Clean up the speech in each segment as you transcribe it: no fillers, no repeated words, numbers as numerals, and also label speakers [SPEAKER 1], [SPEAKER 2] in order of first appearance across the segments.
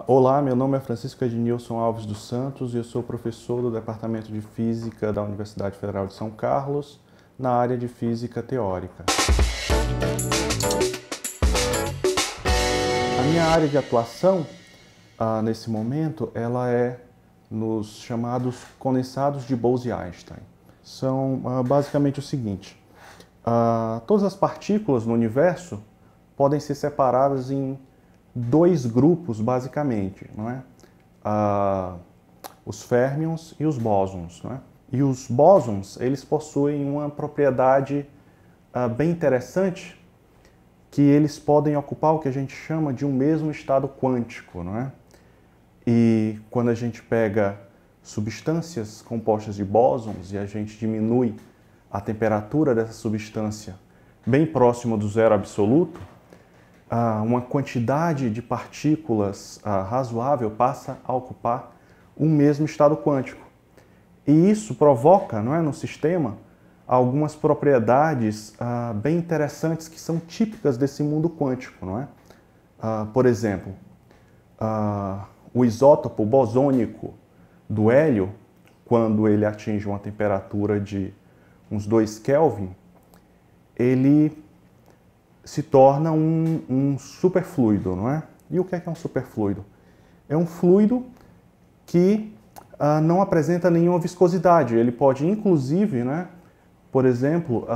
[SPEAKER 1] Olá, meu nome é Francisco Ednilson Alves dos Santos e eu sou professor do Departamento de Física da Universidade Federal de São Carlos, na área de Física Teórica. A minha área de atuação, nesse momento, ela é nos chamados condensados de Bose-Einstein. São basicamente o seguinte: todas as partículas no universo podem ser separadas em dois grupos, basicamente, não é? Os férmions e os bósons, não é? E os bósons, eles possuem uma propriedade bem interessante, que eles podem ocupar o que a gente chama de um mesmo estado quântico, não é? E quando a gente pega substâncias compostas de bósons e a gente diminui a temperatura dessa substância bem próxima do zero absoluto, uma quantidade de partículas razoável passa a ocupar o mesmo estado quântico. E isso provoca, não é, no sistema, algumas propriedades bem interessantes que são típicas desse mundo quântico, não é? Por exemplo, o isótopo bosônico do hélio, quando ele atinge uma temperatura de uns 2 Kelvin, ele se torna um superfluido, não é? E o que é um superfluido? É um fluido que não apresenta nenhuma viscosidade. Ele pode, inclusive, né, por exemplo,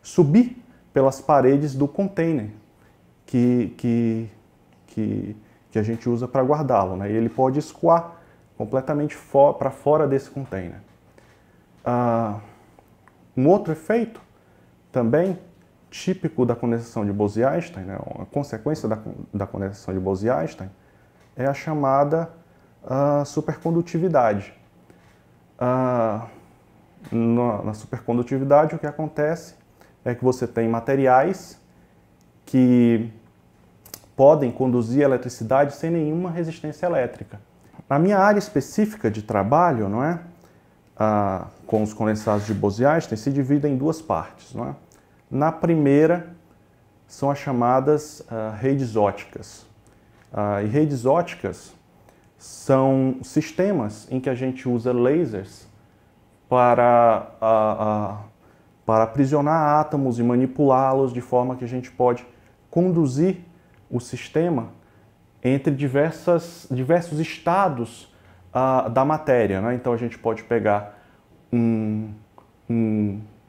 [SPEAKER 1] subir pelas paredes do container que a gente usa para guardá-lo, né? E ele pode escoar completamente para fora desse container. Um outro efeito também típico da condensação de Bose-Einstein, né, uma consequência da condensação de Bose-Einstein, é a chamada supercondutividade. Na supercondutividade, o que acontece é que você tem materiais que podem conduzir eletricidade sem nenhuma resistência elétrica. Na minha área específica de trabalho, não é, com os condensados de Bose-Einstein, se divide em duas partes, não é? Na primeira, são as chamadas redes óticas. E redes óticas são sistemas em que a gente usa lasers para aprisionar átomos e manipulá-los de forma que a gente pode conduzir o sistema entre diversos estados da matéria, né? Então a gente pode pegar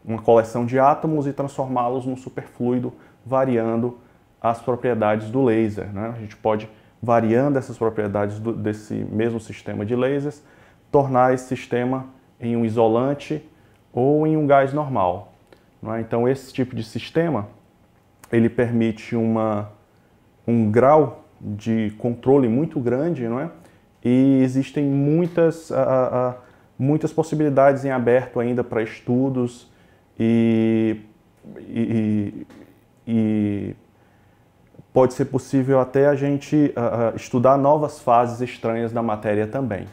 [SPEAKER 1] uma coleção de átomos e transformá-los num superfluido, variando as propriedades do laser, né? A gente pode, variando essas propriedades desse mesmo sistema de lasers, tornar esse sistema em um isolante ou em um gás normal, não é? Então esse tipo de sistema, ele permite um grau de controle muito grande, não é? E existem muitas possibilidades em aberto ainda para estudos e pode ser possível até a gente estudar novas fases estranhas da matéria também.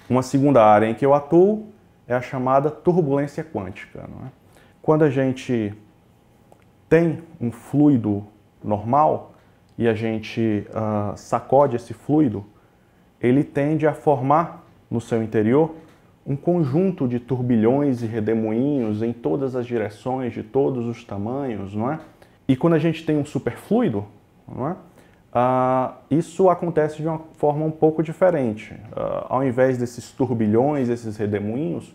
[SPEAKER 1] Uma segunda área em que eu atuo é a chamada turbulência quântica, não é? Quando a gente tem um fluido normal e a gente sacode esse fluido, ele tende a formar no seu interior um conjunto de turbilhões e redemoinhos em todas as direções, de todos os tamanhos, não é? E quando a gente tem um superfluido, não é? Isso acontece de uma forma um pouco diferente. Ao invés desses turbilhões, esses redemoinhos,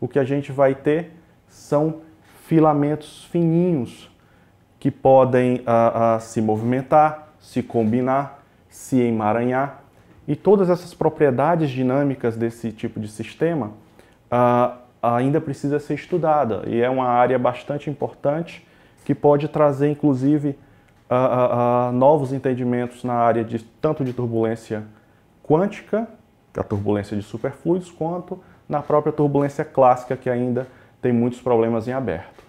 [SPEAKER 1] o que a gente vai ter são filamentos fininhos que podem se movimentar, se combinar, se emaranhar. E todas essas propriedades dinâmicas desse tipo de sistema ainda precisa ser estudada. E é uma área bastante importante que pode trazer, inclusive, novos entendimentos na área tanto de turbulência quântica, a turbulência de superfluidos, quanto na própria turbulência clássica, que ainda tem muitos problemas em aberto.